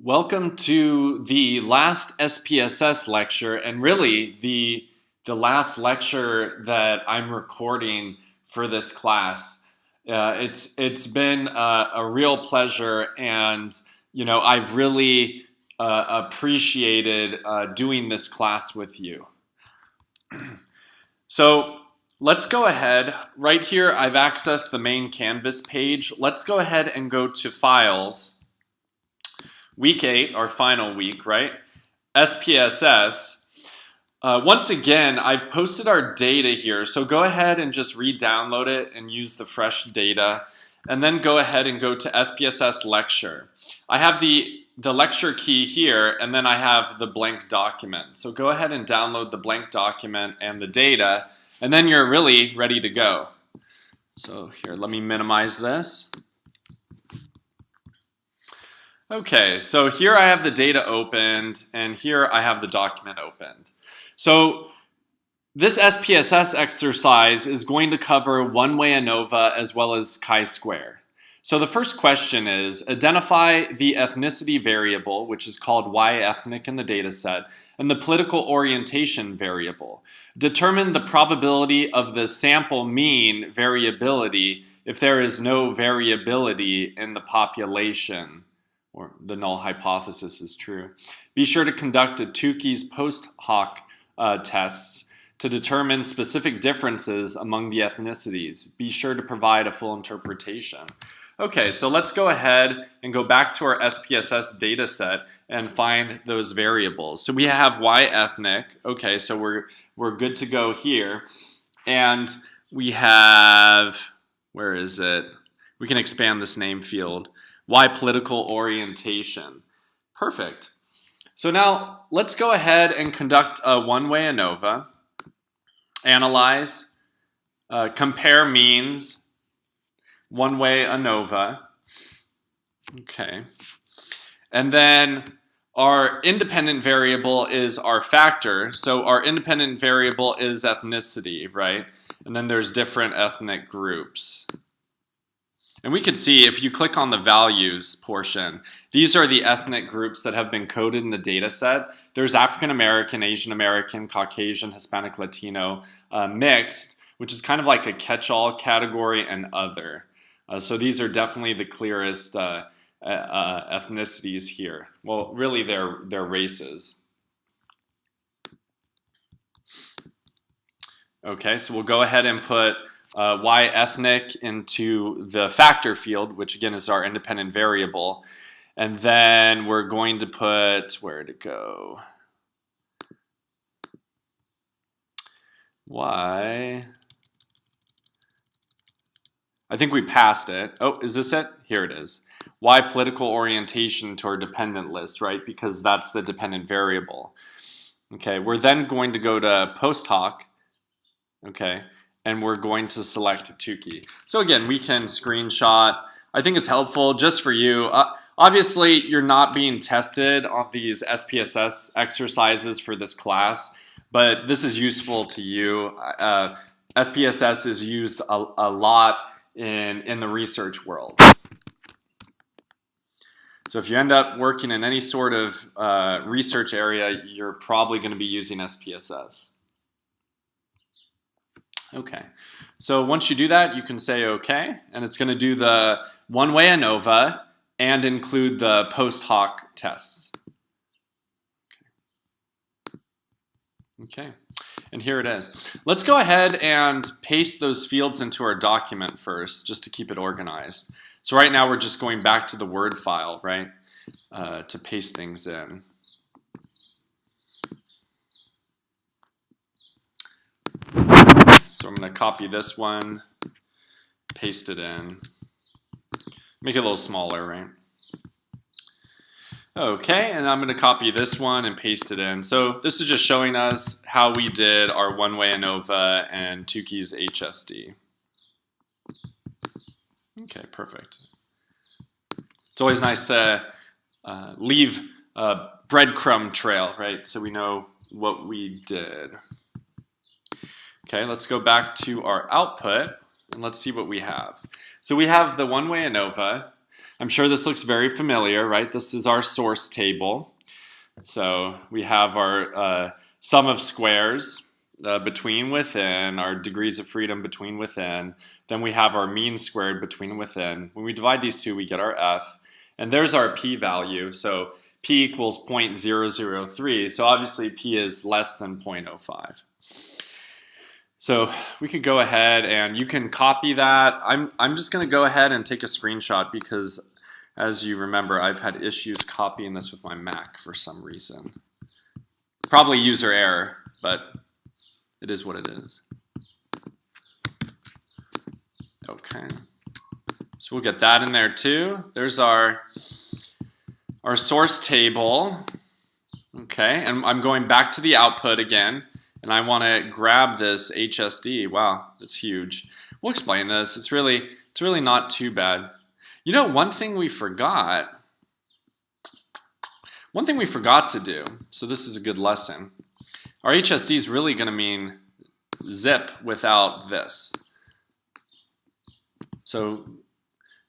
Welcome to the last SPSS lecture, and really the last lecture that I'm recording for this class. It's been a real pleasure, and I've really appreciated doing this class with you. So let's go ahead. Right here, I've accessed the main Canvas page. Let's go ahead and go to Files. Week 8, our final week, right? SPSS. Once again, I've posted our data here, so go ahead and just re-download it and use the fresh data, and then go ahead and go to SPSS Lecture. I have the lecture key here, and then I have the blank document. So go ahead and download the blank document and the data, and then you're really ready to go. So here, let me minimize this. Okay, so here I have the data opened, and here I have the document opened. So this SPSS exercise is going to cover one-way ANOVA as well as chi-square. So the first question is, identify the ethnicity variable, which is called y-ethnic in the data set, and the political orientation variable. Determine the probability of the sample mean variability if there is no variability in the population, or the null hypothesis is true. Be sure to conduct a Tukey's post hoc tests to determine specific differences among the ethnicities. Be sure to provide a full interpretation. Okay, so let's go ahead and go back to our SPSS data set and find those variables. So we have y-ethnic. Okay, so we're good to go here. And we have, where is it? We can expand this name field. Y political orientation. Perfect. So now let's go ahead and conduct a one-way ANOVA, analyze, compare means, one-way ANOVA. Okay. And then our independent variable is our factor. So our independent variable is ethnicity, right? And then there's different ethnic groups. And we could see, if you click on the values portion, these are the ethnic groups that have been coded in the data set. There's African American, Asian American, Caucasian, Hispanic, Latino, mixed, which is kind of like a catch-all category, and other. So these are definitely the clearest ethnicities here. Well, really they're races. Okay, so we'll go ahead and put y-ethnic into the factor field, which again is our independent variable. And then we're going to put, where'd it go? Y. I think we passed it. Oh, is this it? Here it is. Y political orientation to our dependent list, right? Because that's the dependent variable. Okay, we're then going to go to post hoc. Okay. And we're going to select Tukey. So again, we can screenshot. I think it's helpful just for you. Obviously, you're not being tested on these SPSS exercises for this class, but this is useful to you. SPSS is used a lot in the research world. So if you end up working in any sort of research area, you're probably going to be using SPSS. Okay, so once you do that, you can say OK, and it's going to do the one-way ANOVA and include the post hoc tests. Okay, and here it is. Let's go ahead and paste those fields into our document first, just to keep it organized. So right now we're just going back to the Word file, right, to paste things in. So I'm going to copy this one, paste it in, make it a little smaller, right? Okay, and I'm going to copy this one and paste it in. So this is just showing us how we did our one-way ANOVA and Tukey's HSD. Okay, perfect. It's always nice to leave a breadcrumb trail, right? So we know what we did. Okay, let's go back to our output and let's see what we have. So we have the one-way ANOVA. I'm sure this looks very familiar, right? This is our source table. So we have our sum of squares between within, our degrees of freedom between within. Then we have our mean squared between and within. When we divide these two, we get our f. And there's our p-value. So p equals 0.003. So obviously p is less than 0.05. So we could go ahead and you can copy that. I'm just going to go ahead and take a screenshot because, as you remember, I've had issues copying this with my Mac for some reason. Probably user error, but it is what it is. Okay. So we'll get that in there too. There's our source table. Okay, and I'm going back to the output again. And I want to grab this HSD. Wow, that's huge. We'll explain this. It's really not too bad. You know, one thing we forgot to do, so this is a good lesson. Our HSD is really going to mean zip without this. So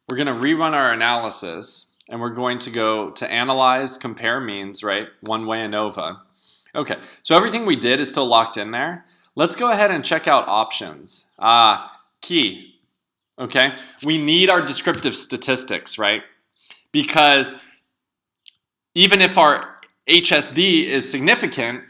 we're going to rerun our analysis, and we're going to go to analyze, compare means, right? One-way ANOVA. Okay, so everything we did is still locked in there. Let's go ahead and check out options. Key, okay? We need our descriptive statistics, right? Because even if our HSD is significant,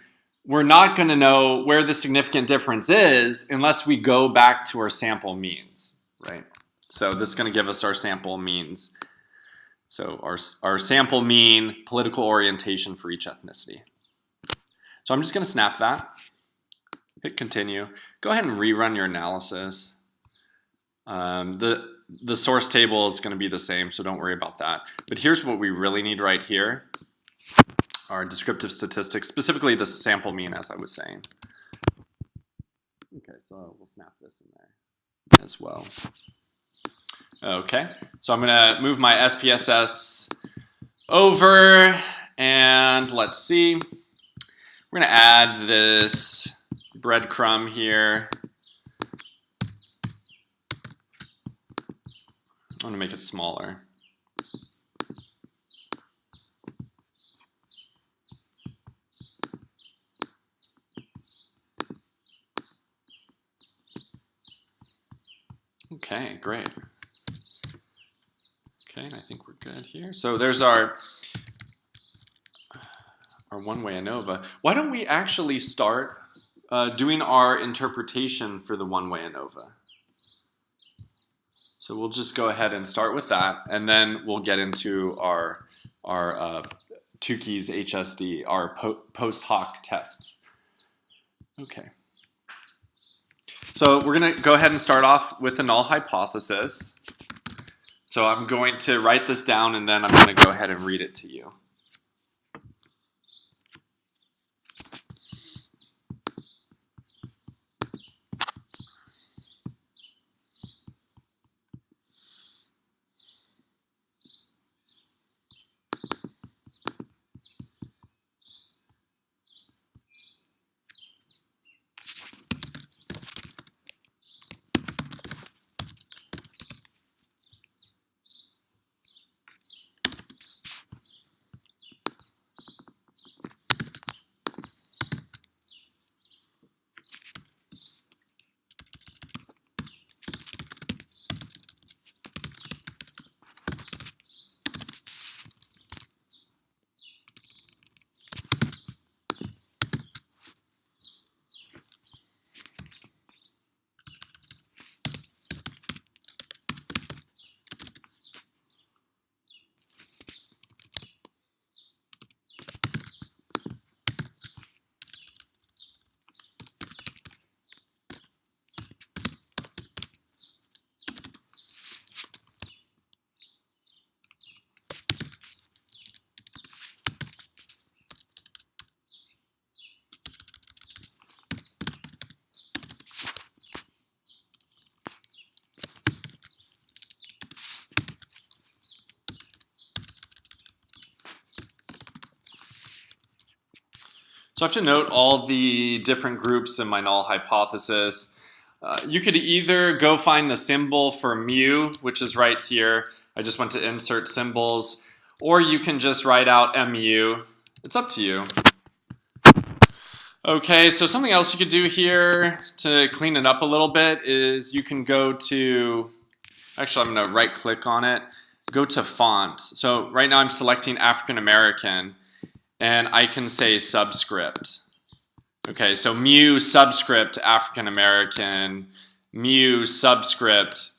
we're not going to know where the significant difference is unless we go back to our sample means, right? So this is going to give us our sample means. So our sample mean political orientation for each ethnicity. So I'm just going to snap that, hit continue. Go ahead and rerun your analysis. The source table is going to be the same, so don't worry about that. But here's what we really need right here. Our descriptive statistics, specifically the sample mean, as I was saying. Okay, so we'll snap this in there as well. Okay, so I'm going to move my SPSS over, and let's see. We're going to add this breadcrumb here. I want to make it smaller. Okay, great. Okay, I think we're good here. So there's our one-way ANOVA. Why don't we actually start doing our interpretation for the one-way ANOVA? So we'll just go ahead and start with that, and then we'll get into our Tukey's HSD, our post hoc tests. Okay. So we're going to go ahead and start off with the null hypothesis. So I'm going to write this down, and then I'm going to go ahead and read it to you. So I have to note all the different groups in my null hypothesis. You could either go find the symbol for mu, which is right here. I just went to insert symbols, or you can just write out mu. It's up to you. Okay, so something else you could do here to clean it up a little bit is you can go to, actually I'm going to right click on it, go to font. So right now I'm selecting African American, and I can say subscript. Okay, so mu subscript African American, mu subscript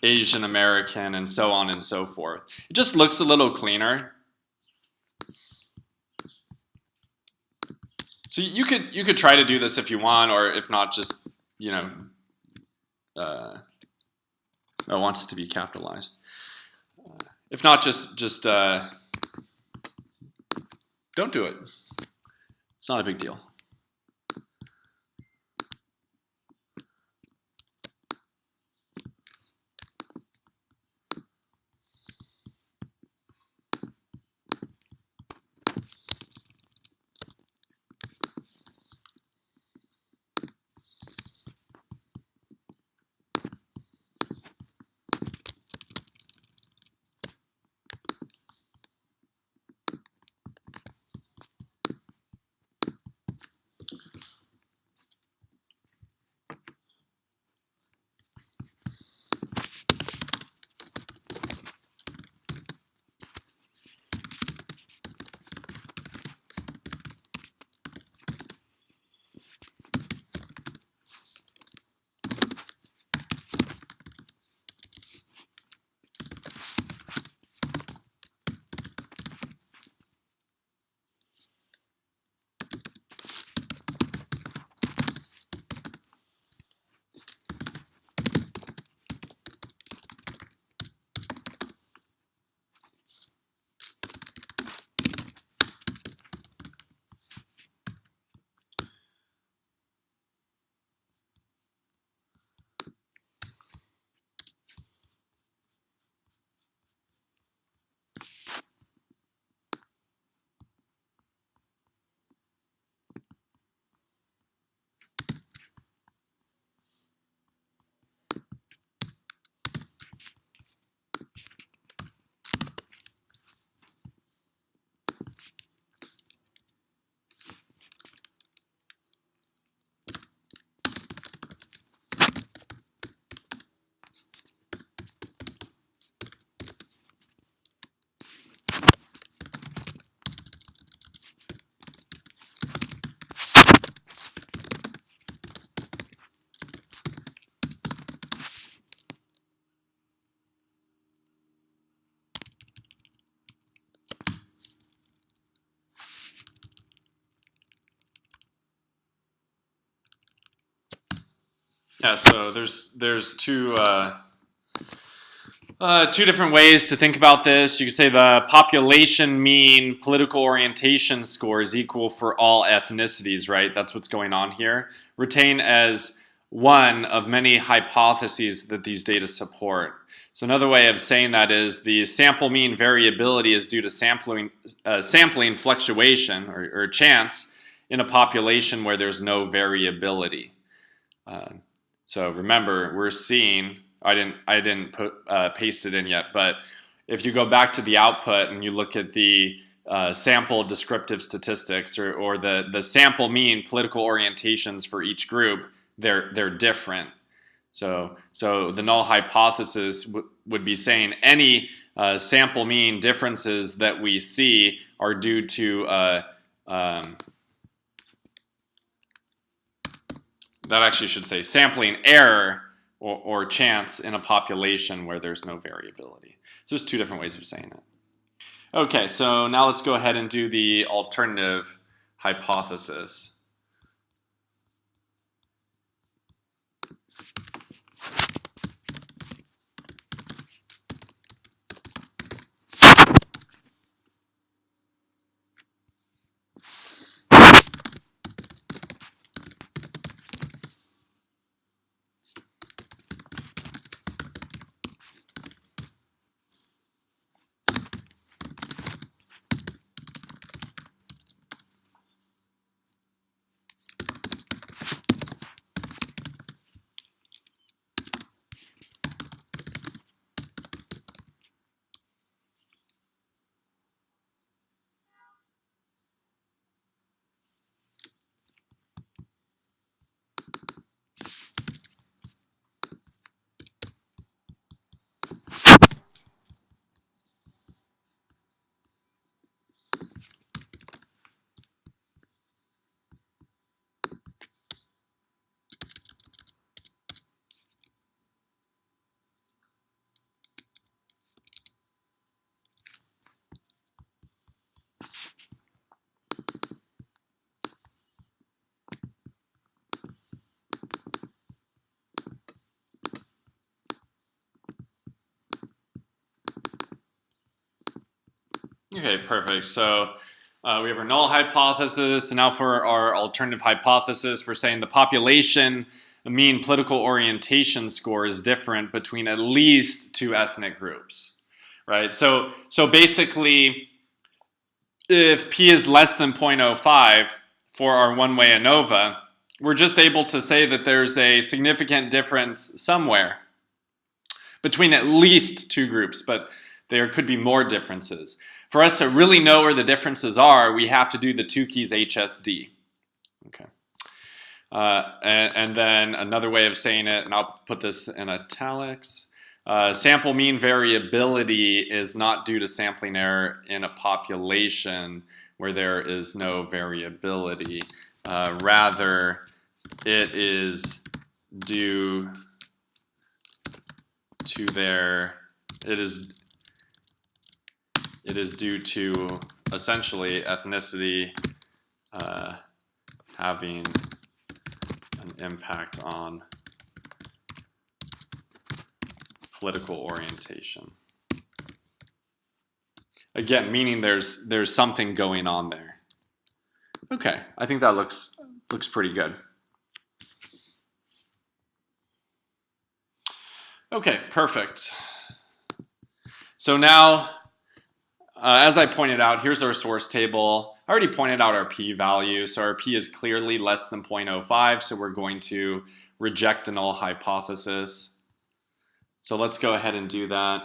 Asian American, and so on and so forth. It just looks a little cleaner. So you could try to do this if you want, or if not, just, you know, it wants it to be capitalized. If not, just don't do it. It's not a big deal. Yeah, so there's two different ways to think about this. You could say the population mean political orientation score is equal for all ethnicities, right? That's what's going on here. Retain as one of many hypotheses that these data support. So another way of saying that is the sample mean variability is due to sampling fluctuation or chance in a population where there's no variability. So remember, we're seeing, I didn't paste it in yet, but if you go back to the output and you look at the sample descriptive statistics or the sample mean political orientations for each group, they're different. So the null hypothesis would be saying any sample mean differences that we see are due to that actually should say sampling error or chance in a population where there's no variability. So there's two different ways of saying it. Okay, so now let's go ahead and do the alternative hypothesis. Okay, perfect. So we have our null hypothesis, and now for our alternative hypothesis, we're saying the population mean political orientation score is different between at least two ethnic groups, right? So basically, if p is less than 0.05 for our one-way ANOVA, we're just able to say that there's a significant difference somewhere between at least two groups, but there could be more differences. For us to really know where the differences are, we have to do the Tukey's HSD. Okay. And then another way of saying it, and I'll put this in italics, sample mean variability is not due to sampling error in a population where there is no variability. Rather, it is due to it is due to essentially ethnicity having an impact on political orientation. Again, meaning there's something going on there. Okay, I think that looks pretty good. Okay, perfect. So now, as I pointed out, here's our source table. I already pointed out our p-value, so our p is clearly less than 0.05, so we're going to reject the null hypothesis. So let's go ahead and do that.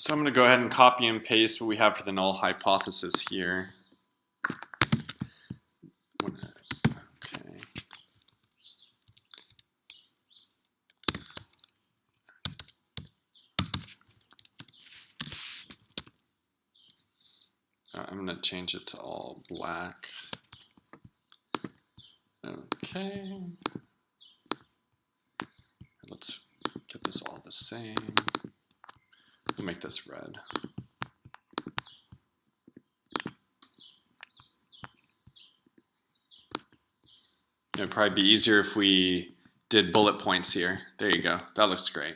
So I'm going to go ahead and copy and paste what we have for the null hypothesis here. Okay. I'm going to change it to all black. Okay. Let's get this all the same. We'll make this red. It would probably be easier if we did bullet points here. There you go. That looks great.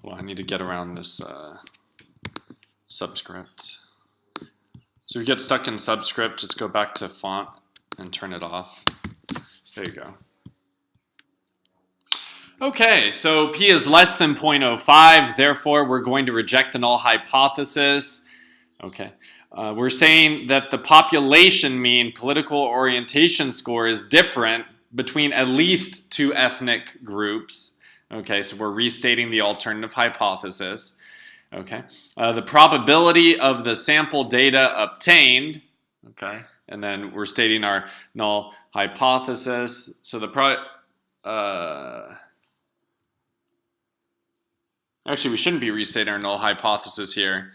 Well, I need to get around this subscript. So if you get stuck in subscript, just go back to font and turn it off. There you go. Okay, so P is less than 0.05, therefore we're going to reject the null hypothesis. Okay, we're saying that the population mean political orientation score is different between at least two ethnic groups. Okay, so we're restating the alternative hypothesis. Okay, the probability of the sample data obtained. Okay, and then we're stating our null hypothesis. So the actually, we shouldn't be restating our null hypothesis here.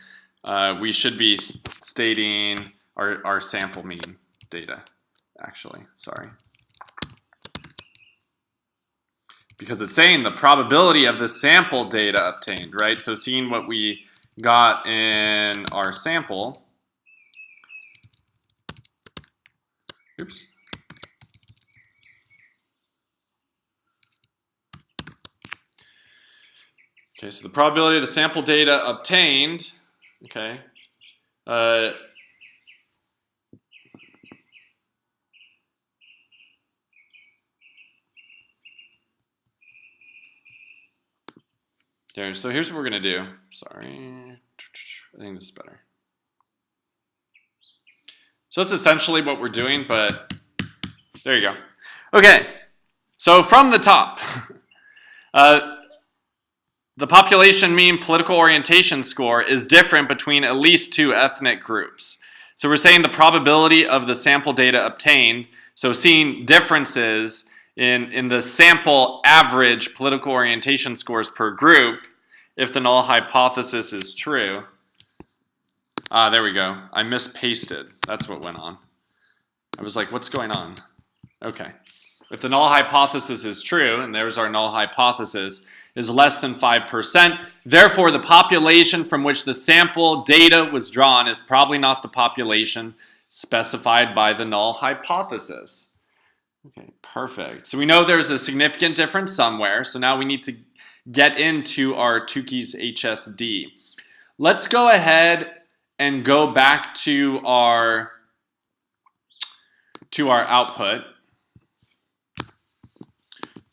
We should be stating our sample mean data, actually, sorry. Because it's saying the probability of the sample data obtained, right? So seeing what we got in our sample. Oops. Okay, so the probability of the sample data obtained, okay, okay, so here's what we're going to do. Sorry, I think this is better. So that's essentially what we're doing, but there you go. Okay, so from the top, the population mean political orientation score is different between at least two ethnic groups. So we're saying the probability of the sample data obtained, so seeing differences in the sample average political orientation scores per group, if the null hypothesis is true. There we go. I mispasted. That's what went on. I was like, what's going on? Okay. If the null hypothesis is true, and there's our null hypothesis, is less than 5%. Therefore, the population from which the sample data was drawn is probably not the population specified by the null hypothesis. Okay, perfect. So we know there's a significant difference somewhere. So now we need to get into our Tukey's HSD. Let's go ahead and go back to our output.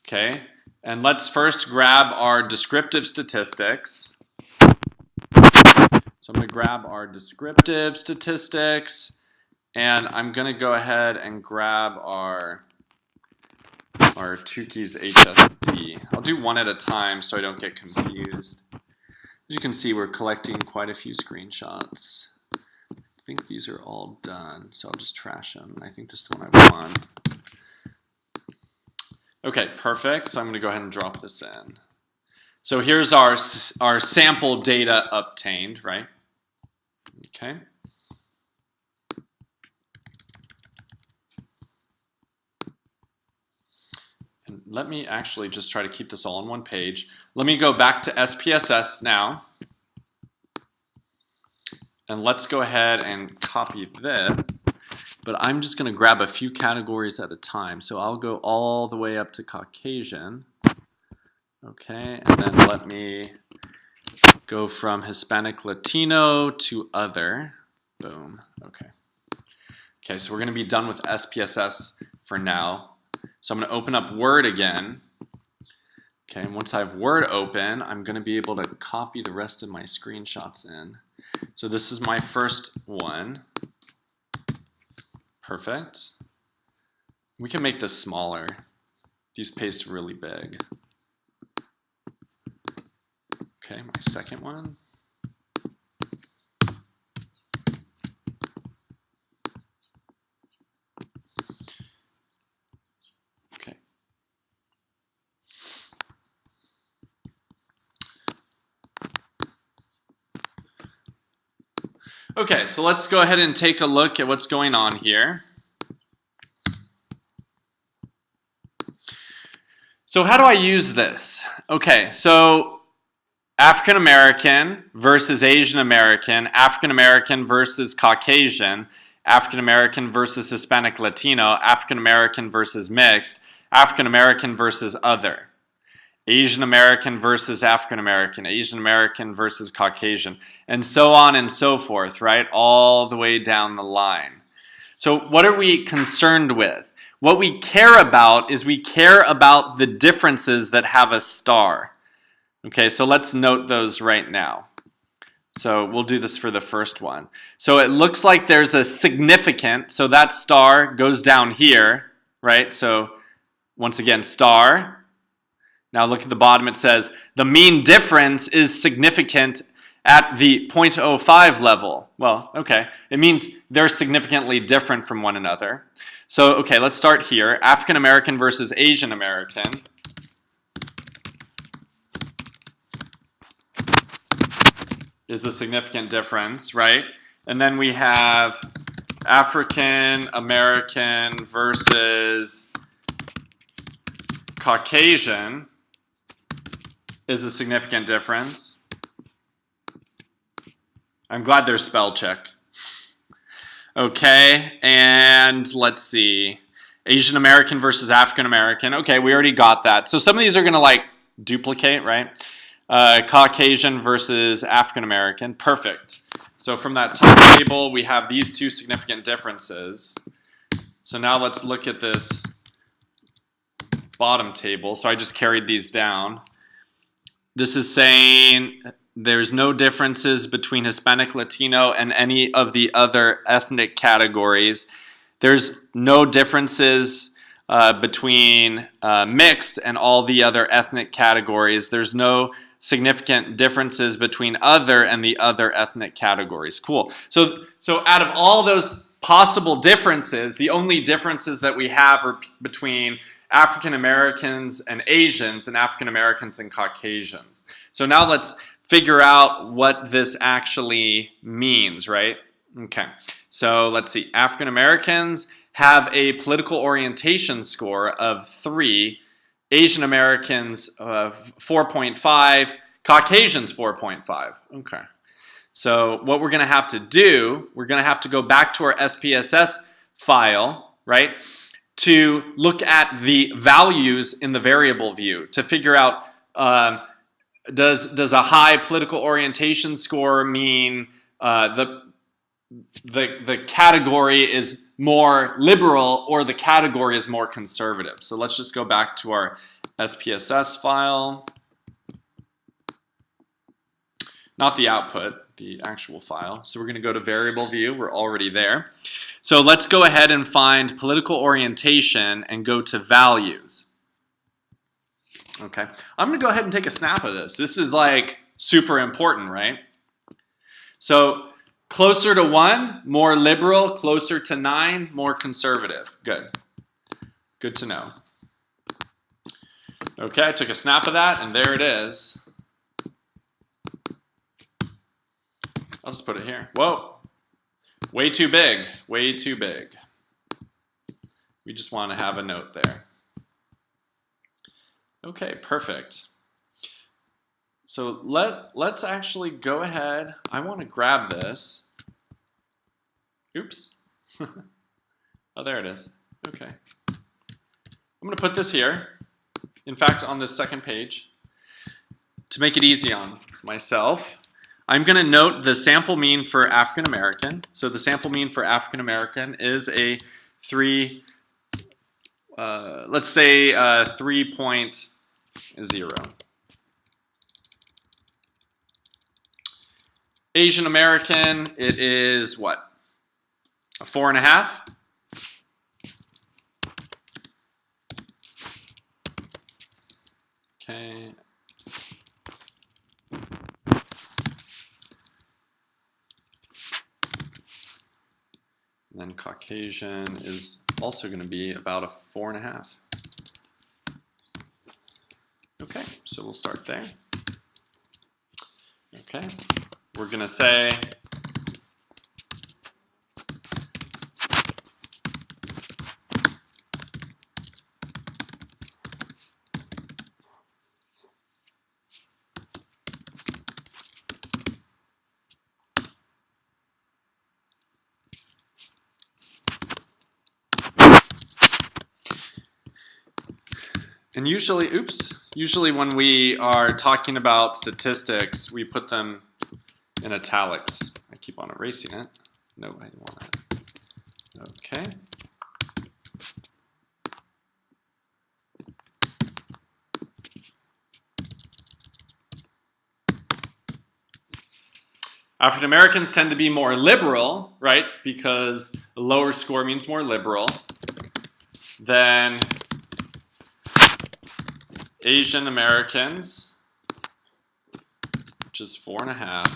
Okay. And let's first grab our descriptive statistics. So I'm going to grab our descriptive statistics, and I'm going to go ahead and grab our Tukey's HSD. I'll do one at a time so I don't get confused. As you can see, we're collecting quite a few screenshots. I think these are all done, so I'll just trash them. I think this is the one I want. Okay, perfect. So I'm going to go ahead and drop this in. So here's our sample data obtained, right? Okay. And let me actually just try to keep this all on one page. Let me go back to SPSS now. And let's go ahead and copy this. But I'm just going to grab a few categories at a time. So I'll go all the way up to Caucasian. Okay, and then let me go from Hispanic Latino to other. Boom. Okay. Okay, so we're going to be done with SPSS for now. So I'm going to open up Word again. Okay, and once I have Word open, I'm going to be able to copy the rest of my screenshots in. So this is my first one. Perfect. We can make this smaller. These paste really big. Okay, my second one. Okay. Okay, so let's go ahead and take a look at what's going on here. So how do I use this? Okay, so African American versus Asian American, African American versus Caucasian, African American versus Hispanic Latino, African American versus mixed, African American versus other. Asian American versus African American, Asian American versus Caucasian, and so on and so forth, right? All the way down the line. So what are we concerned with? What we care about is we care about the differences that have a star. Okay, so let's note those right now. So we'll do this for the first one. So it looks like there's a significant, so that star goes down here, right? So once again, star. Now look at the bottom, it says the mean difference is significant at the 0.05 level. Well, okay, it means they're significantly different from one another. So, okay, let's start here. African American versus Asian American. Is a significant difference, right? And then we have African American versus Caucasian is a significant difference. I'm glad there's spell check. Okay, and let's see. Asian American versus African American. Okay, we already got that. So some of these are going to like duplicate, right? Caucasian versus African American. Perfect. So from that top table, we have these two significant differences. So now let's look at this bottom table. So I just carried these down. This is saying there's no differences between Hispanic, Latino, and any of the other ethnic categories. There's no differences between mixed and all the other ethnic categories. There's no significant differences between other and the other ethnic categories. Cool. So out of all those possible differences, the only differences that we have are between African Americans and Asians and African Americans and Caucasians. So now let's figure out what this actually means, right? Okay, so let's see. African Americans have a political orientation score of 3, Asian Americans 4.5, Caucasians 4.5. Okay, so what we're going to have to do, we're going to have to go back to our SPSS file, right, to look at the values in the variable view to figure out does a high political orientation score mean the category is more liberal or the category is more conservative? So let's just go back to our SPSS file. Not the output, the actual file. So we're going to go to variable view. We're already there. So let's go ahead and find political orientation and go to values. Okay, I'm going to go ahead and take a snap of this. This is like super important, right? So closer to 1, more liberal. Closer to 9, more conservative. Good. Good to know. Okay, I took a snap of that, and there it is. I'll just put it here. Whoa. Way too big. Way too big. We just want to have a note there. Okay, perfect. So let's actually go ahead. I want to grab this. Oops. Oh, there it is. Okay. I'm going to put this here. In fact, on this second page. To make it easy on myself, I'm going to note the sample mean for African American. So the sample mean for African American is a 3, let's say 3.0. Asian American, it is what? A 4.5? Okay. And then Caucasian is also going to be about a 4.5. Okay, so we'll start there. Okay, we're going to say and usually Usually when we are talking about statistics, we put them in italics. I keep on erasing it. No, I don't want that. Okay. African Americans tend to be more liberal, right? Because a lower score means more liberal than Asian Americans, which is 4.5,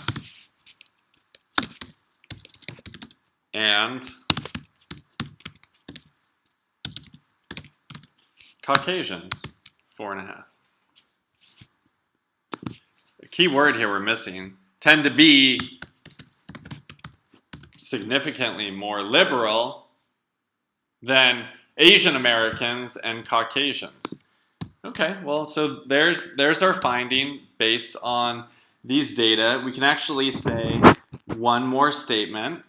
and Caucasians, 4.5. The key word here we're missing, tend to be significantly more liberal than Asian Americans and Caucasians. Okay, well, so there's our finding based on these data. We can actually say one more statement.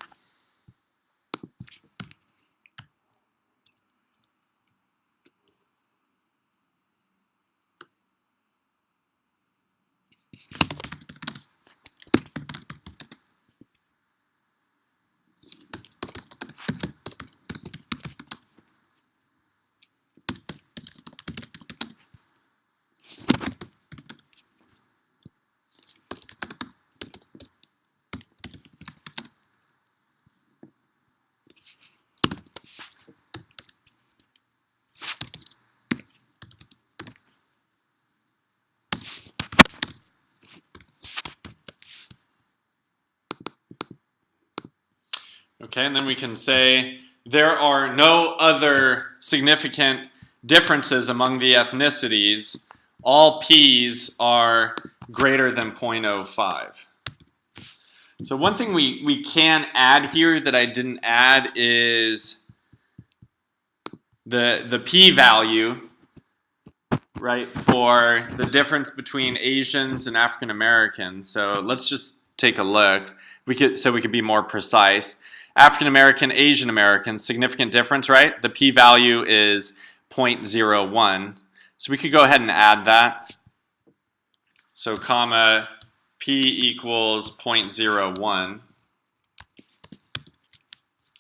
Okay, and then we can say there are no other significant differences among the ethnicities. All P's are greater than 0.05. So one thing we can add here that I didn't add is the p-value, right, for the difference between Asians and African Americans. So let's just take a look. We could be more precise. African American, Asian American, significant difference, right? The p-value is 0.01. So we could go ahead and add that. So comma p equals 0.01.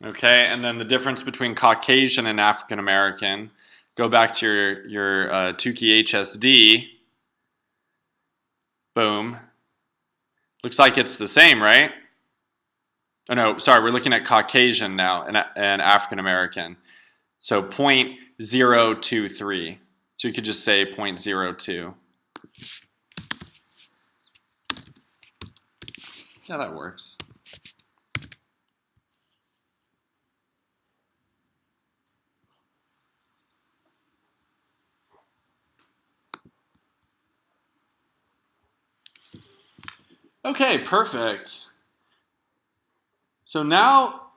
Okay, and then the difference between Caucasian and African American. Go back to your Tukey HSD. Boom. Looks like it's the same, right? Oh no, sorry, we're looking at Caucasian now and African American. So 0.023. So you could just say 0.02. Yeah, that works. Okay, perfect. So now,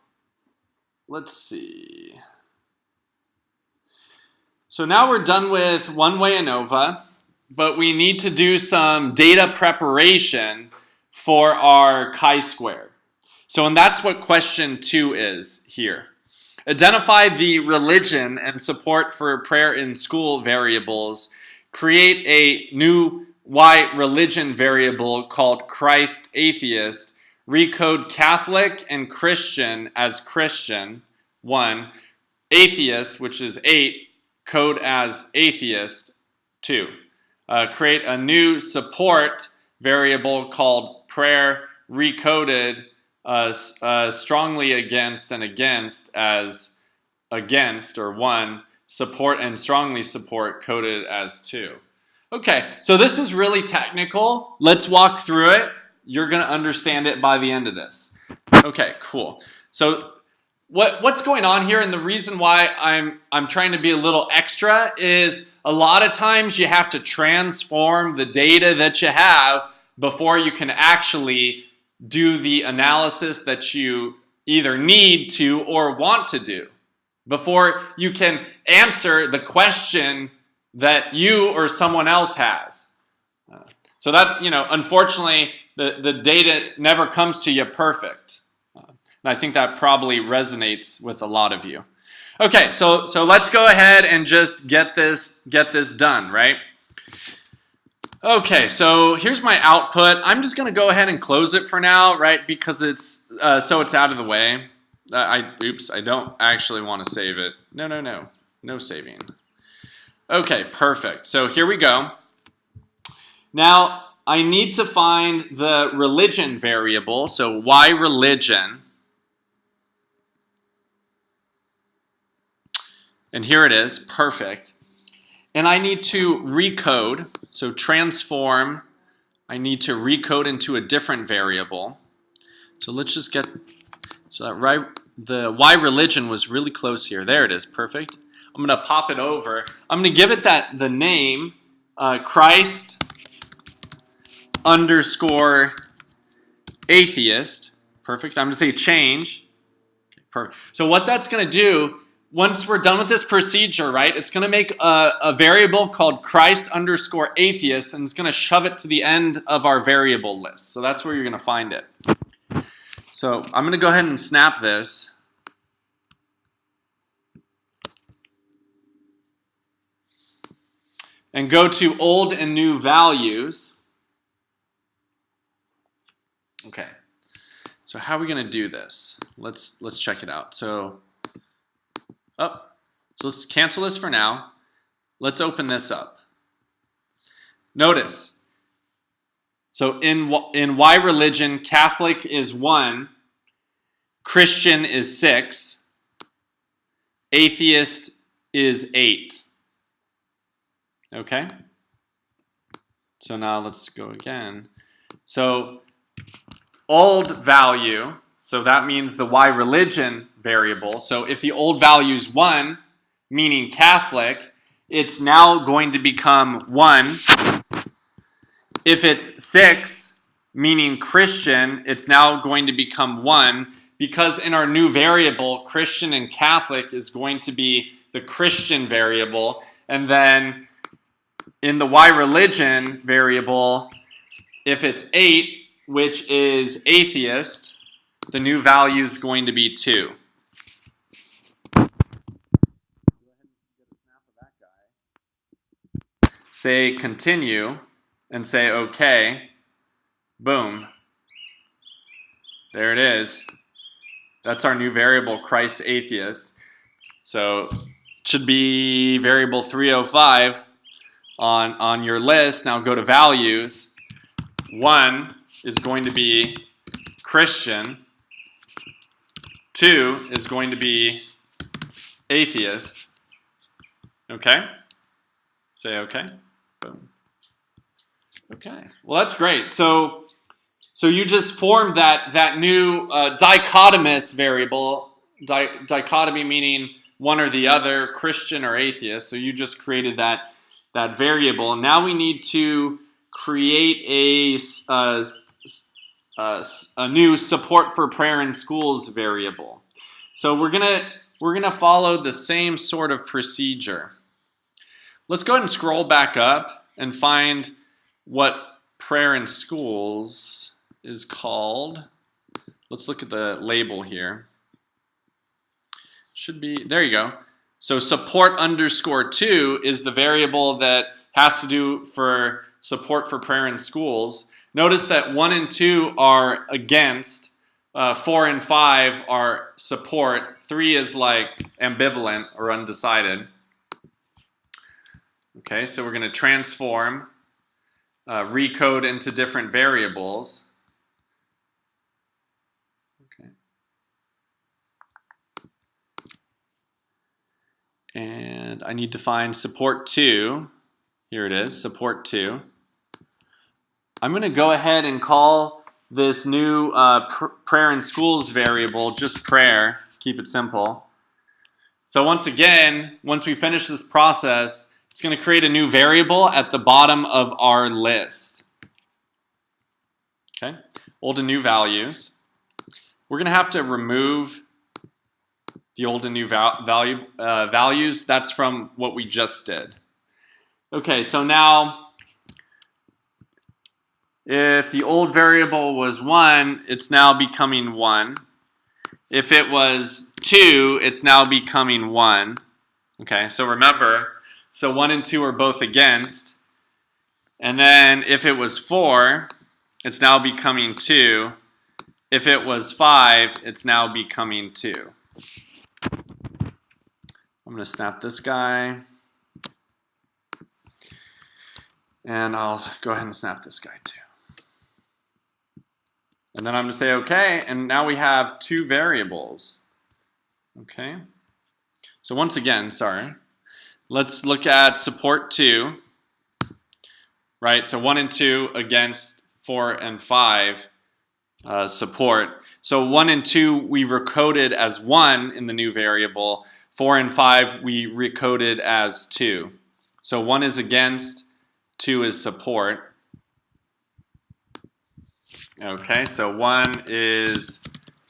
let's see. So now we're done with one-way ANOVA, but we need to do some data preparation for our chi-square. So, and that's what question 2 is here. Identify the religion and support for prayer in school variables. Create a new Y religion variable called Christ Atheist. Recode Catholic and Christian as Christian, 1. Atheist, which is 8, code as atheist, 2. Create a new support variable called prayer, recoded strongly against and against as against, or 1. Support and strongly support coded as 2. Okay, so this is really technical. Let's walk through it. You're going to understand it by the end of this. Okay, cool. So what's going on here, and the reason why I'm trying to be a little extra is a lot of times you have to transform the data that you have before you can actually do the analysis that you either need to or want to do, before you can answer the question that you or someone else has. So that, unfortunately, the data never comes to you perfect. And I think that probably resonates with a lot of you. Okay, so let's go ahead and just get this done, right? Okay, so here's my output. I'm just going to go ahead and close it for now, right? Because it's so it's out of the way. Oops, I don't actually want to save it. No saving. Okay, perfect. So here we go. Now I need to find the religion variable. So y religion, and here it is. Perfect. And I need to recode. So transform. I need to recode into a different variable. So let's just get, so that right, the y religion was really close here. There it is, perfect. I'm gonna pop it over. I'm gonna give it the name, Christ underscore atheist. Perfect, I'm gonna say change. Okay, perfect. So what that's gonna do, once we're done with this procedure, right, it's going to make a variable called Christ underscore atheist, and it's going to shove it to the end of our variable list. So that's where you're going to find it. So I'm going to go ahead and snap this. And go to old and new values. Okay. So how are we going to do this? Let's check it out. So let's cancel this for now. Let's open this up. Notice, so in Y religion, Catholic is 1, Christian is 6, atheist is 8. Okay? So now let's go again. So old value, so that means the Y religion variable. So if the old value is 1, meaning Catholic, it's now going to become 1. If it's 6, meaning Christian, it's now going to become 1, because in our new variable, Christian and Catholic is going to be the Christian variable. And then in the Y religion variable, if it's 8, which is atheist, the new value is going to be 2. Say continue and say okay. Boom. There it is. That's our new variable, Christ atheist. So it should be variable 305 on your list. Now go to values. 1 is going to be Christian. 2 is going to be atheist. Okay? Say okay. Boom. Okay. Well, that's great. So you just formed that new dichotomous variable. Dichotomy meaning one or the other, Christian or atheist. So you just created that variable. And now we need to create a new support for prayer in schools variable. So we're gonna follow the same sort of procedure. Let's go ahead and scroll back up and find what prayer in schools is called. Let's look at the label here. Should be, there you go. So support underscore 2 is the variable that has to do for support for prayer in schools. Notice that 1 and 2 are against, 4 and 5 are support, 3 is like ambivalent or undecided. Okay, so we're going to transform, recode into different variables. Okay. And I need to find support 2. Here it is, support 2. I'm going to go ahead and call this new prayer in schools variable just prayer. Keep it simple. So once again, once we finish this process, it's going to create a new variable at the bottom of our list. Okay, old and new values. We're going to have to remove the old and new values. That's from what we just did. Okay, so now if the old variable was 1, it's now becoming 1. If it was 2, it's now becoming 1. Okay, so remember, so 1 and 2 are both against. And then if it was 4, it's now becoming 2. If it was 5, it's now becoming 2. I'm going to snap this guy. And I'll go ahead and snap this guy too. And then I'm going to say OK, and now we have 2 variables. Okay. So once again, sorry. Let's look at support 2. Right, so 1 and 2 against 4 and 5 support. So 1 and 2 we recoded as 1 in the new variable. 4 and 5 we recoded as 2. So 1 is against, 2 is support. Okay, so 1 is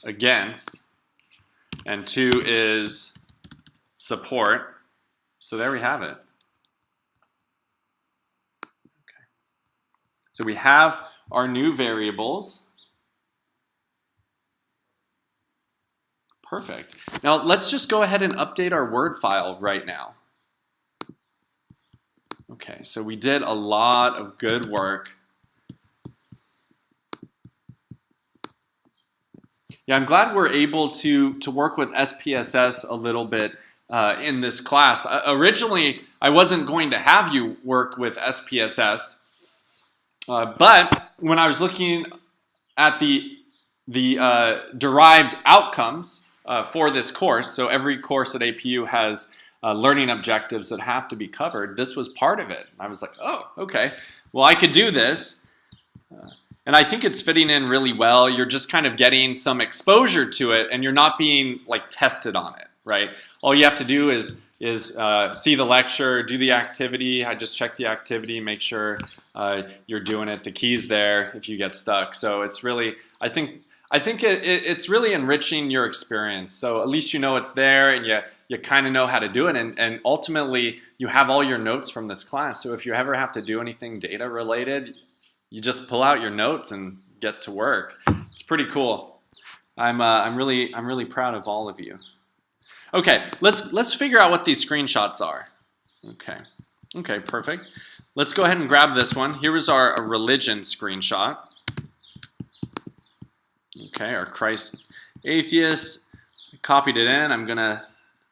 against and 2 is support. So there we have it. Okay. So we have our new variables. Perfect. Now let's just go ahead and update our Word file right now. Okay, so we did a lot of good work. Yeah, I'm glad we're able to work with SPSS a little bit in this class. Originally, I wasn't going to have you work with SPSS, but when I was looking at the derived outcomes for this course, so every course at APU has learning objectives that have to be covered, this was part of it. I was like, oh, okay, well, I could do this. And I think it's fitting in really well. You're just kind of getting some exposure to it, and you're not being like tested on it, right? All you have to do is see the lecture, do the activity. I just check the activity, make sure you're doing it. The key's there if you get stuck. So it's really, I think it's really enriching your experience. So at least you know it's there, and you kind of know how to do it. And ultimately, you have all your notes from this class. So if you ever have to do anything data related, you just pull out your notes and get to work. It's pretty cool. I'm really proud of all of you. Okay, let's figure out what these screenshots are. Okay, perfect. Let's go ahead and grab this one. Here is our religion screenshot. Okay, our Christ atheist. I copied it in. I'm gonna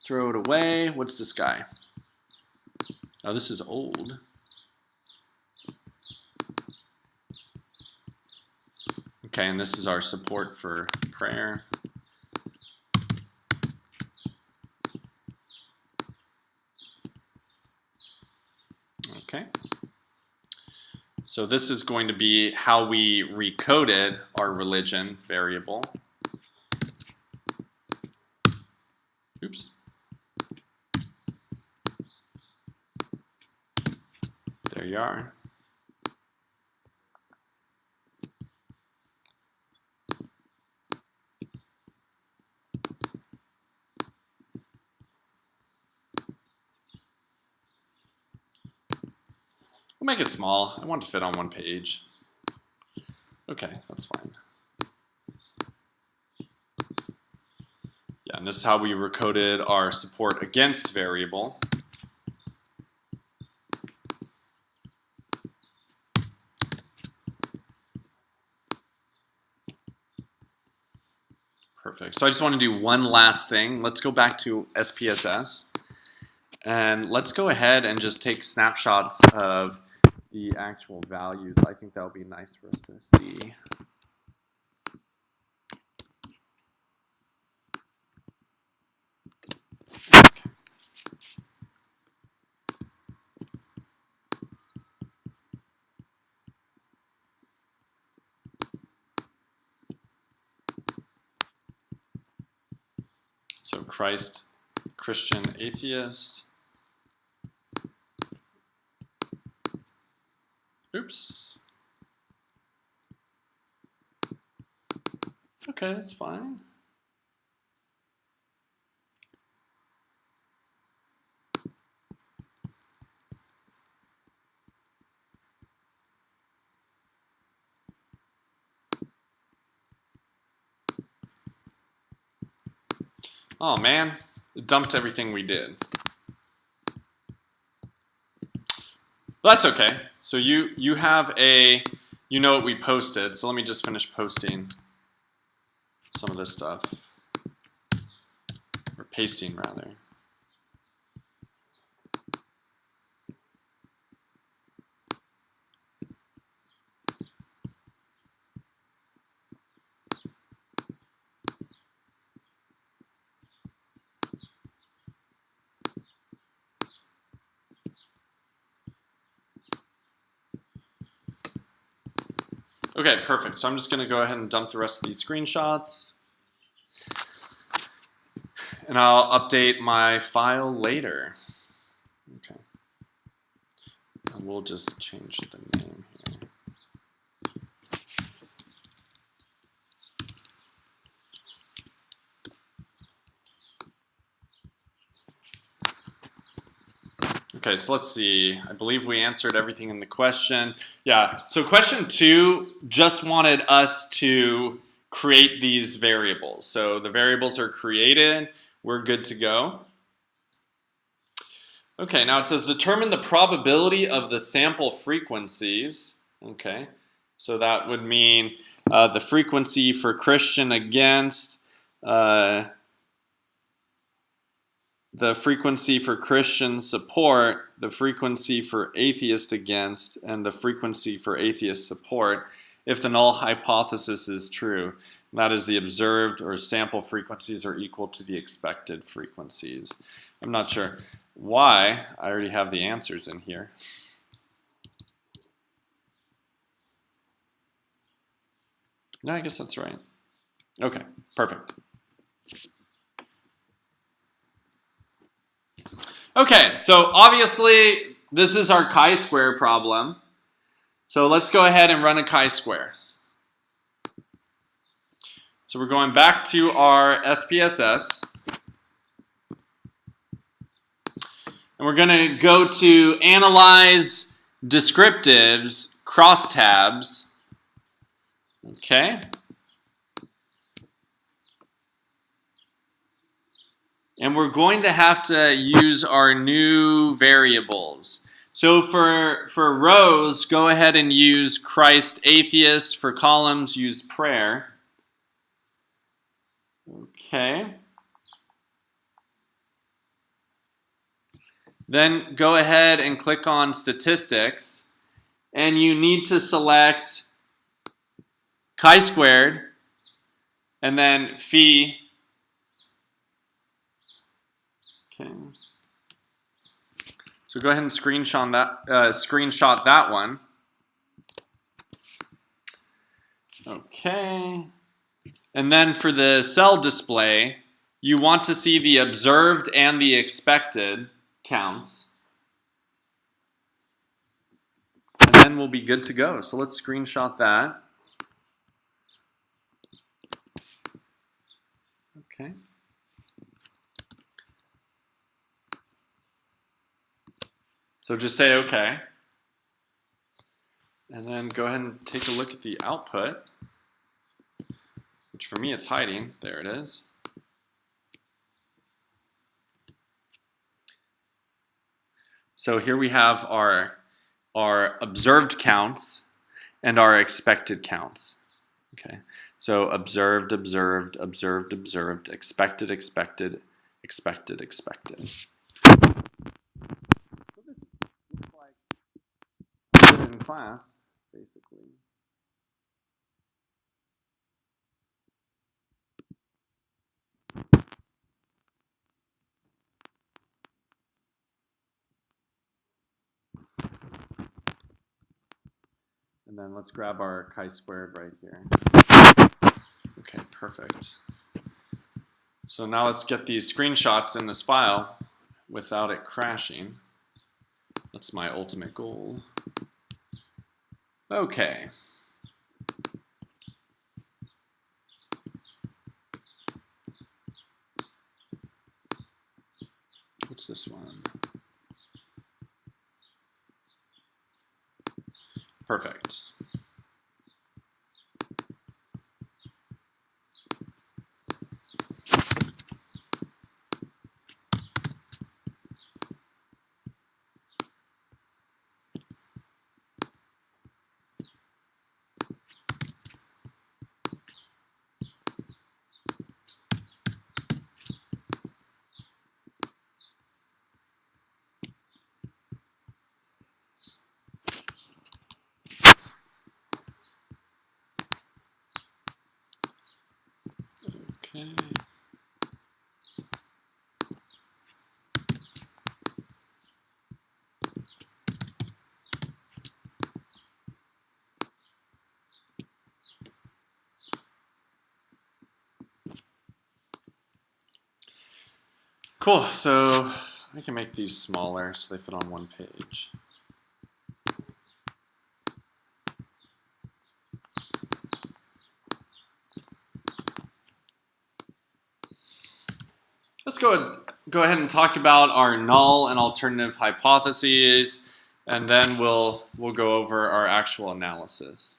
throw it away. What's this guy? Oh, this is old. Okay, and this is our support for prayer. Okay. So this is going to be how we recoded our religion variable. Oops. There you are. We'll make it small. I want it to fit on one page. Okay, that's fine. Yeah, and this is how we recoded our support against variable. Perfect. So I just want to do one last thing. Let's go back to SPSS. And let's go ahead and just take snapshots of the actual values. I think that would be nice for us to see. Okay. So Christ, Christian, atheist. Oops. Okay, that's fine. Oh man, it dumped everything we did. That's okay. So you have a, you know what we posted, so let me just finish posting some of this stuff. Or pasting, rather. Okay, perfect. So I'm just going to go ahead and dump the rest of these screenshots. And I'll update my file later. Okay. And we'll just change the name here. Okay, so let's see. I believe we answered everything in the question. Yeah, so question 2 just wanted us to create these variables. So the variables are created. We're good to go. Okay, now it says determine the probability of the sample frequencies. Okay, so that would mean the frequency for Christian against, the frequency for Christian support, the frequency for atheist against, and the frequency for atheist support if the null hypothesis is true. That is, the observed or sample frequencies are equal to the expected frequencies. I'm not sure why. I already have the answers in here. No, I guess that's right. Okay, perfect. Okay, so obviously this is our chi-square problem. So let's go ahead and run a chi-square. So we're going back to our SPSS. And we're going to go to Analyze Descriptives, Crosstabs. Okay. And we're going to have to use our new variables. So for rows, go ahead and use Christ atheist. For columns, use prayer. Okay. Then go ahead and click on statistics. And you need to select chi-squared and then phi. Okay. So go ahead and screenshot that one. Okay. And then for the cell display, you want to see the observed and the expected counts. And then we'll be good to go. So let's screenshot that. Okay. So just say okay. And then go ahead and take a look at the output, which for me it's hiding. There it is. So here we have our observed counts and our expected counts. Okay. So observed, observed, observed, observed, expected, expected, expected, expected. In class, basically. And then let's grab our chi-squared right here. Okay, perfect. So now let's get these screenshots in this file without it crashing. That's my ultimate goal. Okay. What's this one? Perfect. Okay. Cool, so I can make these smaller so they fit on one page. Let's go ahead and talk about our null and alternative hypotheses, and then we'll go over our actual analysis.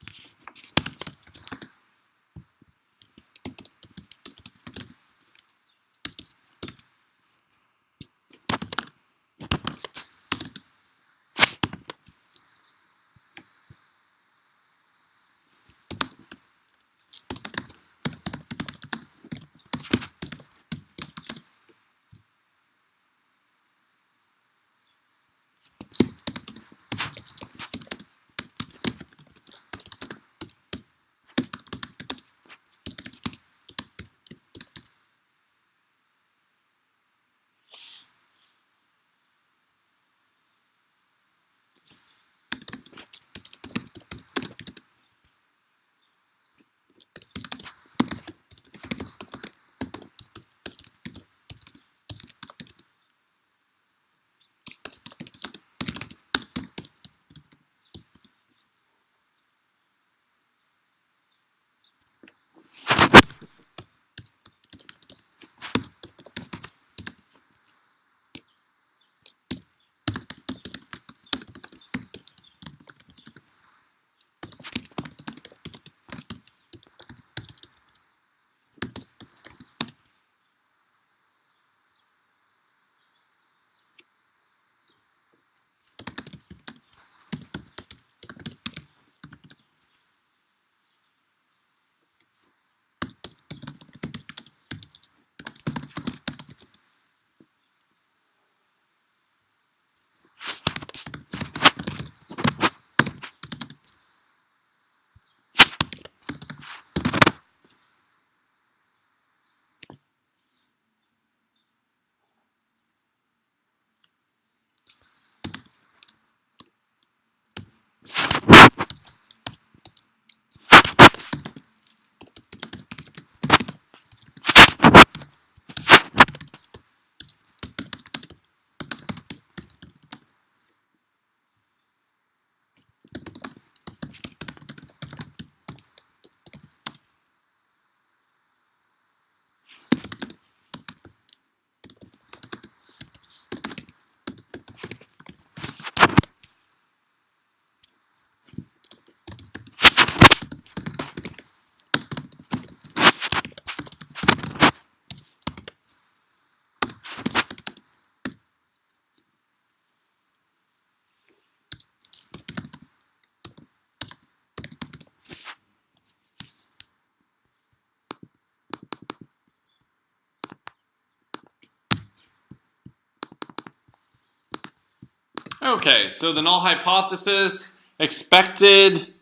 Okay, so the null hypothesis, expected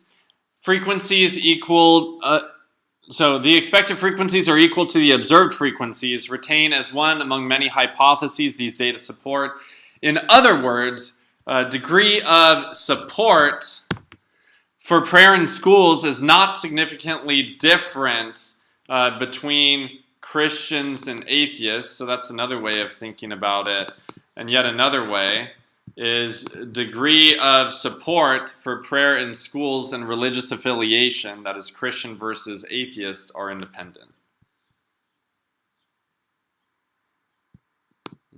frequencies equal, so the expected frequencies are equal to the observed frequencies, retain as one among many hypotheses these data support. In other words, degree of support for prayer in schools is not significantly different between Christians and atheists, so that's another way of thinking about it. And yet another way is degree of support for prayer in schools and religious affiliation, that is Christian versus atheist, are independent.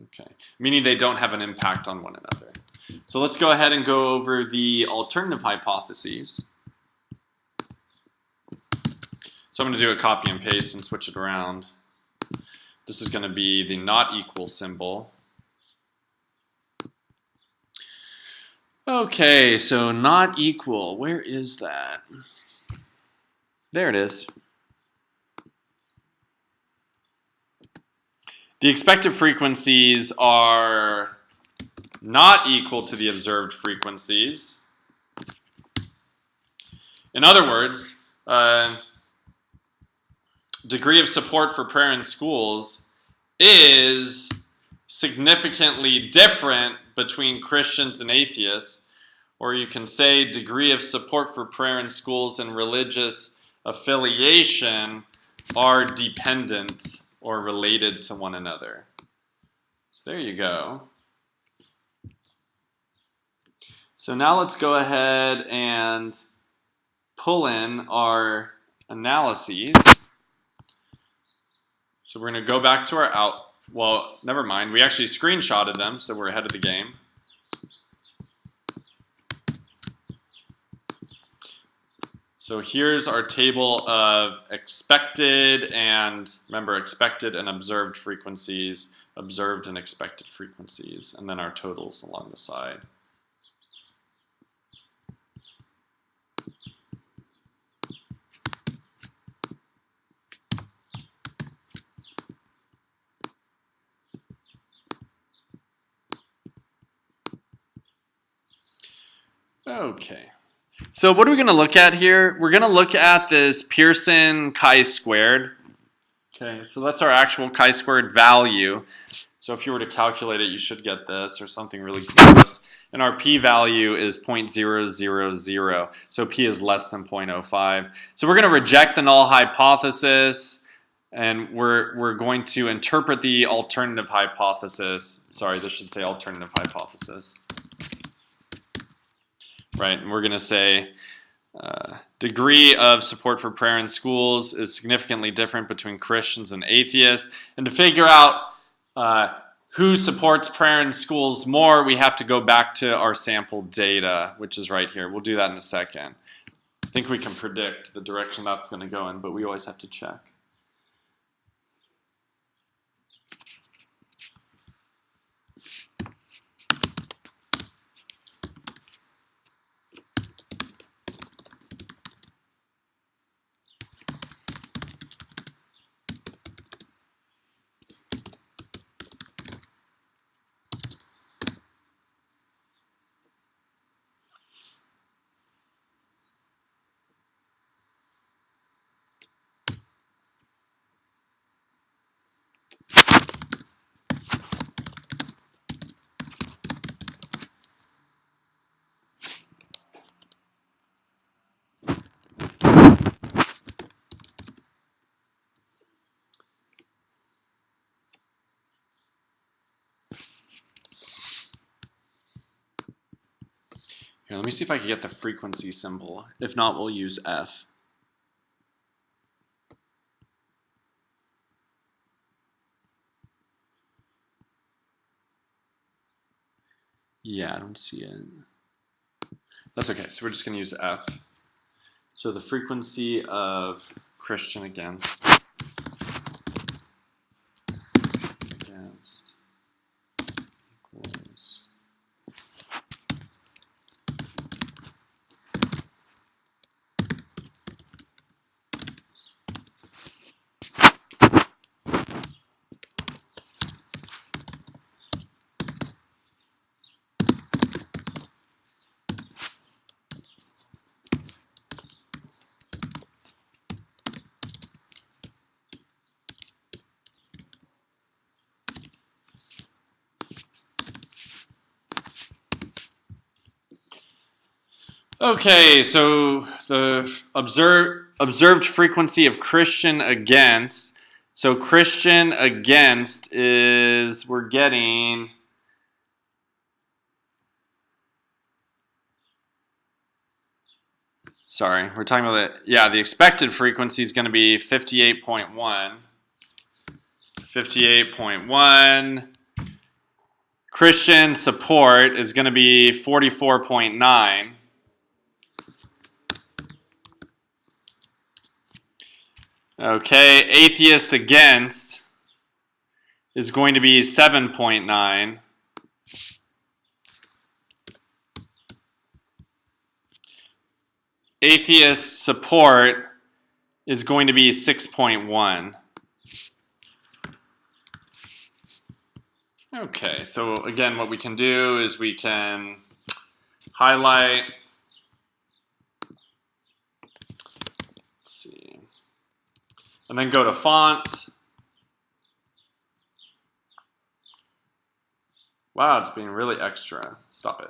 Okay, meaning they don't have an impact on one another. So let's go ahead and go over the alternative hypotheses. So I'm going to do a copy and paste and switch it around. This is going to be the not equal symbol. Okay, so not equal. Where is that? There it is. The expected frequencies are not equal to the observed frequencies. In other words, degree of support for prayer in schools is significantly different between Christians and atheists, or you can say degree of support for prayer in schools and religious affiliation are dependent or related to one another. So there you go. So now let's go ahead and pull in our analyses. So we're going to go back to our well, never mind. We actually screenshotted them, so we're ahead of the game. So here's our table of expected and, remember, expected and observed frequencies, observed and expected frequencies, and then our totals along the side. Okay. So what are we going to look at here? We're going to look at this Pearson chi-squared. Okay, so that's our actual chi-squared value. So if you were to calculate it, you should get this or something really close. And our p-value is 0.000. So p is less than 0.05. So we're going to reject the null hypothesis, and we're going to interpret the alternative hypothesis. Sorry, this should say alternative hypothesis. Right, and we're going to say degree of support for prayer in schools is significantly different between Christians and atheists. And to figure out who supports prayer in schools more, we have to go back to our sample data, which is right here. We'll do that in a second. I think we can predict the direction that's going to go in, but we always have to check. Here, let me see if I can get the frequency symbol. If not, we'll use F. Yeah, I don't see it. That's okay, so we're just going to use F. So the frequency of Christian against equals okay, so the observed frequency of Christian against. So Christian against is, we're getting, sorry, we're talking about the, yeah, the expected frequency is going to be 58.1. 58.1. Christian support is going to be 44.9. Okay, atheist against is going to be 7.9. Atheist support is going to be 6.1. Okay, so again, what we can do is we can highlight, let's see, and then go to font. Wow, it's being really extra. Stop it.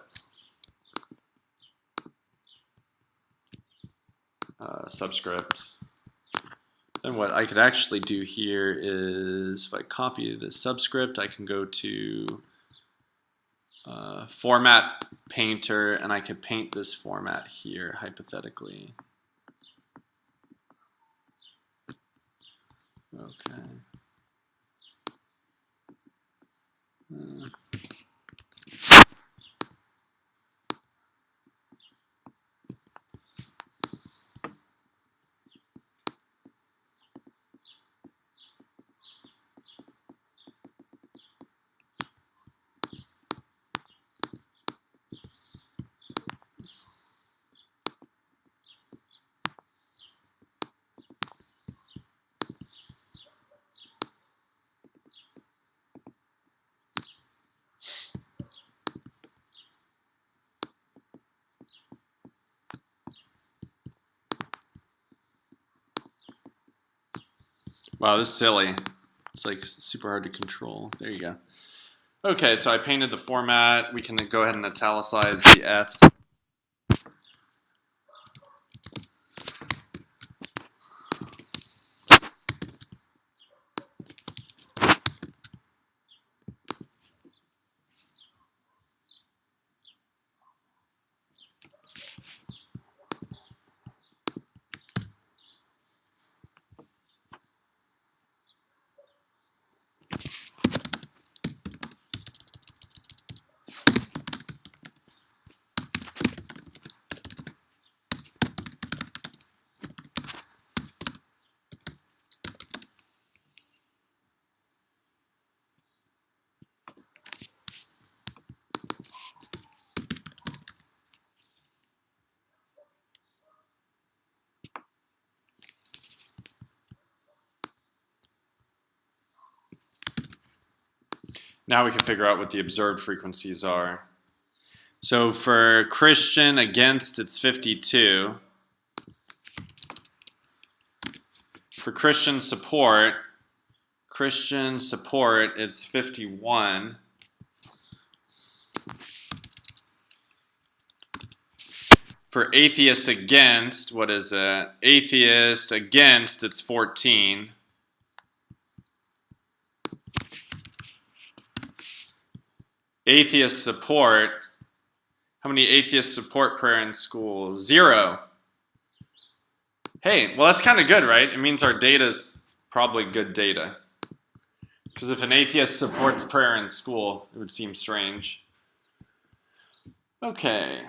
Subscript. Then what I could actually do here is, if I copy the subscript, I can go to Format Painter, and I could paint this format here, hypothetically. Okay. Wow, this is silly. It's like super hard to control. There you go. Okay, so I painted the format. We can go ahead and italicize the Fs. Now we can figure out what the observed frequencies are. So for Christian against, it's 52. For Christian support, it's 51. For atheist against, what is it? Atheist against, it's 14. Atheist support, how many atheists support prayer in school? 0. Hey, well that's kind of good, right? It means our data is probably good data. Because if an atheist supports prayer in school, it would seem strange. Okay.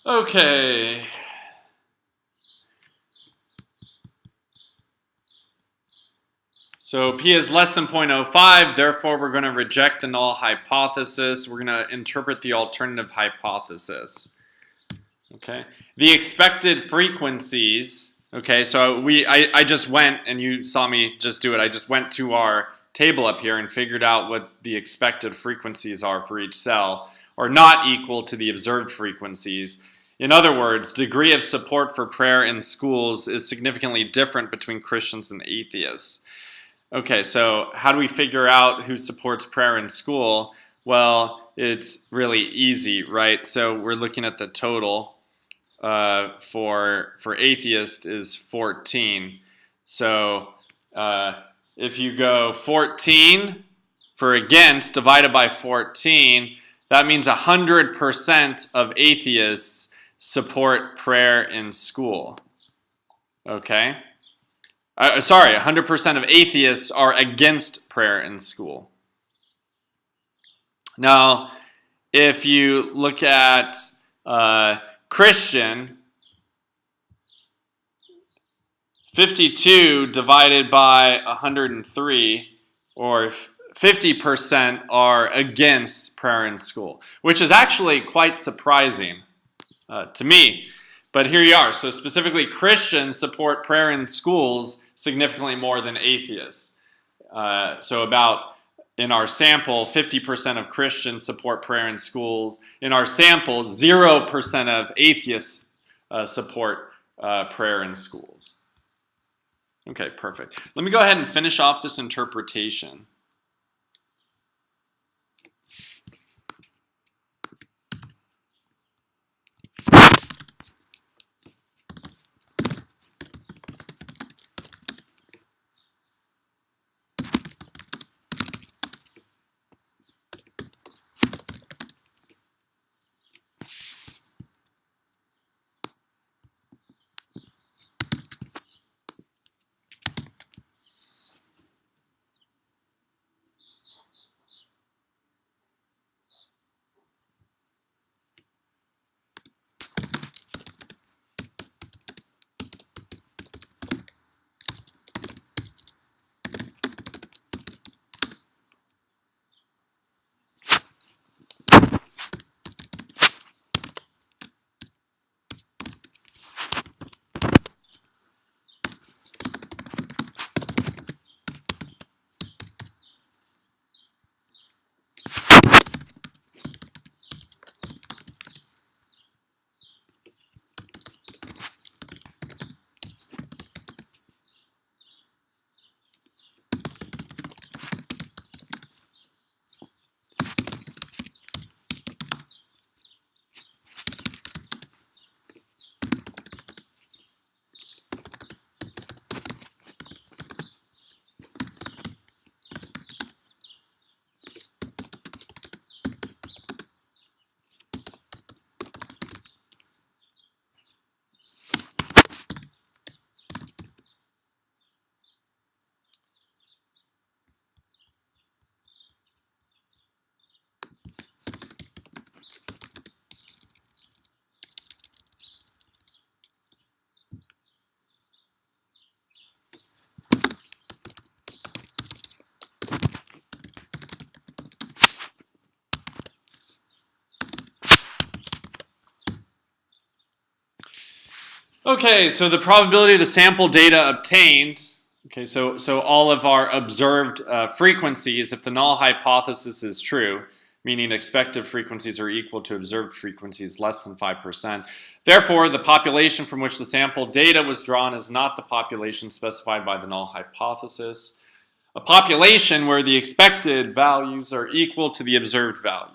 Okay. So P is less than 0.05, therefore we're going to reject the null hypothesis. We're going to interpret the alternative hypothesis. Okay. The expected frequencies, okay, so I just went, and you saw me just do it, I just went to our table up here and figured out what the expected frequencies are for each cell, are not equal to the observed frequencies. In other words, degree of support for prayer in schools is significantly different between Christians and atheists. Okay, so how do we figure out who supports prayer in school? Well, it's really easy, right? So we're looking at the total for atheist is 14. So if you go 14 for against divided by 14, that means 100% of atheists support prayer in school. Okay? Sorry, 100% of atheists are against prayer in school. Now, if you look at Christian, 52 divided by 103, or 50% are against prayer in school, which is actually quite surprising to me. But here you are. So specifically, Christians support prayer in schools significantly more than atheists. So about, in our sample, 50% of Christians support prayer in schools. In our sample, 0% of atheists support prayer in schools. Okay, perfect. Let me go ahead and finish off this interpretation. Okay, so the probability of the sample data obtained, okay, so all of our observed frequencies, if the null hypothesis is true, meaning expected frequencies are equal to observed frequencies less than 5%. Therefore, the population from which the sample data was drawn is not the population specified by the null hypothesis. A population where the expected values are equal to the observed value.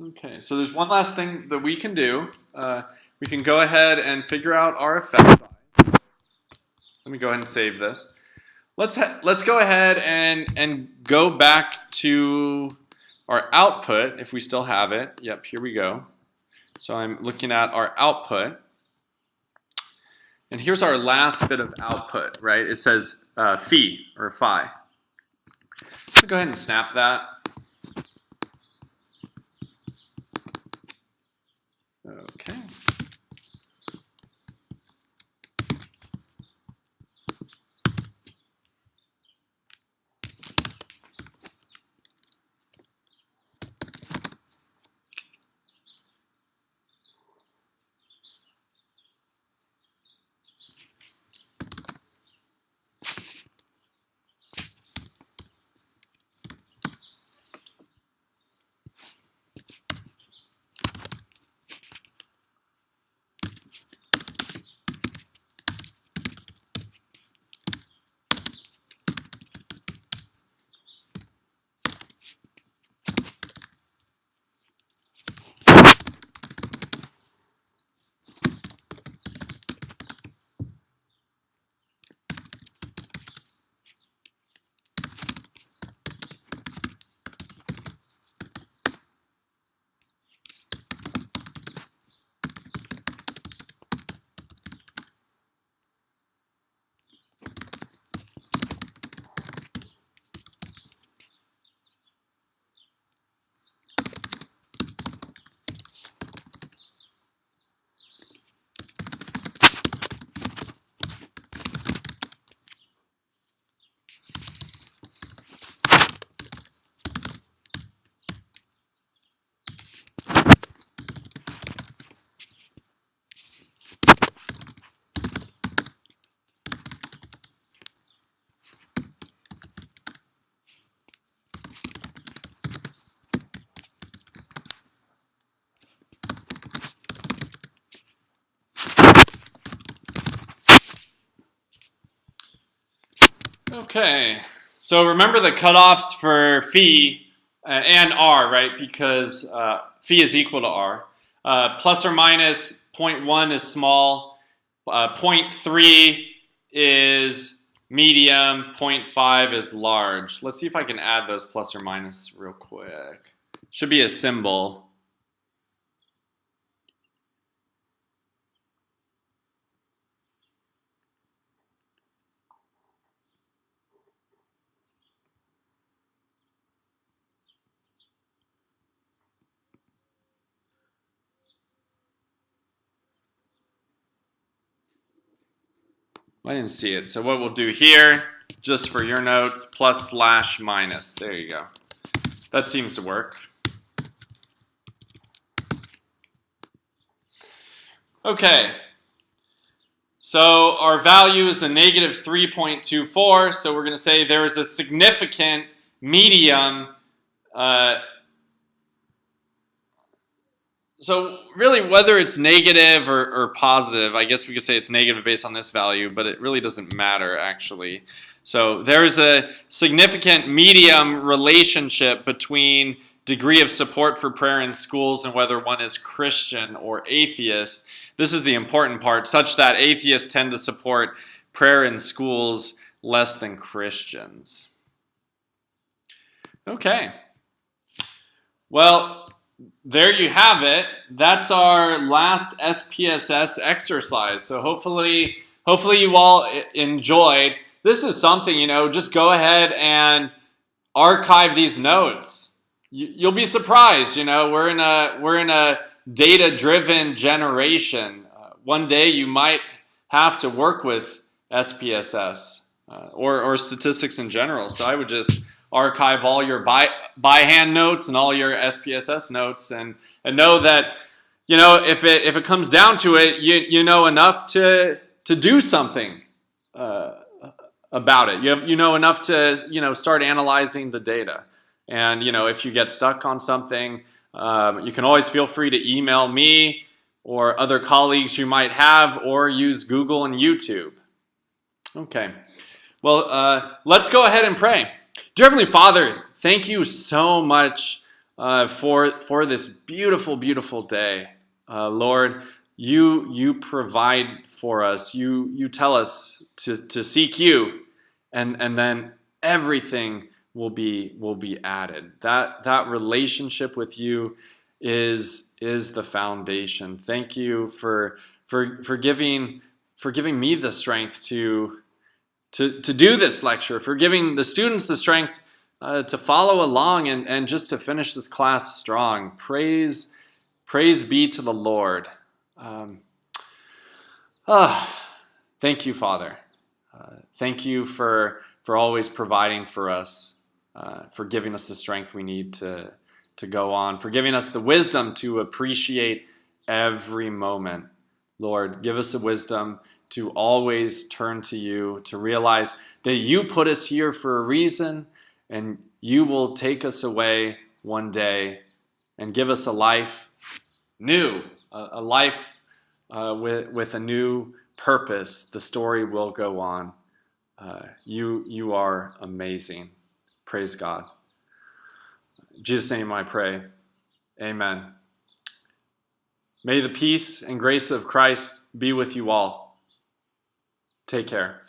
Okay, so there's one last thing that we can do. We can go ahead and figure out our effect. Let me go ahead and save this. Let's go ahead and go back to our output if we still have it. Yep, here we go. So I'm looking at our output. And here's our last bit of output, right? It says phi or phi. So go ahead and snap that. Okay. Okay, so remember the cutoffs for phi and r, right? Because phi is equal to r. Plus or minus 0.1 is small, 0.3 is medium, 0.5 is large. Let's see if I can add those plus or minus real quick. Should be a symbol. I didn't see it. So what we'll do here, just for your notes, plus slash minus. There you go. That seems to work. Okay. So our value is a negative 3.24. So we're going to say there is a significant medium. So really, whether it's negative or positive, I guess we could say it's negative based on this value, but it really doesn't matter, actually. So there's a significant medium relationship between degree of support for prayer in schools and whether one is Christian or atheist. This is the important part, such that atheists tend to support prayer in schools less than Christians. Okay. Well, there you have it. That's our last SPSS exercise. So hopefully you all enjoyed. This is something, just go ahead and archive these notes. You'll be surprised. We're in a data-driven generation. One day you might have to work with SPSS or statistics in general. So I would just archive all your by hand notes and all your SPSS notes, and know that if it comes down to it, you know enough to do something about it. You know enough to start analyzing the data. And if you get stuck on something, you can always feel free to email me or other colleagues you might have, or use Google and YouTube. Okay. Well, let's go ahead and pray. Dear Heavenly Father, thank you so much for this beautiful, beautiful day. Lord, you provide for us. You tell us to seek you, and then everything will be added. That relationship with you is the foundation. Thank you for giving me the strength to do this lecture, for giving the students the strength to follow along and just to finish this class strong. Praise be to the Lord. Thank you, Father. Thank you for always providing for us, for giving us the strength we need to go on, for giving us the wisdom to appreciate every moment. Lord, give us the wisdom to always turn to you, to realize that you put us here for a reason, and you will take us away one day and give us a life new, a life with a new purpose. The story will go on. You are amazing. Praise God. In Jesus' name I pray. Amen. May the peace and grace of Christ be with you all. Take care.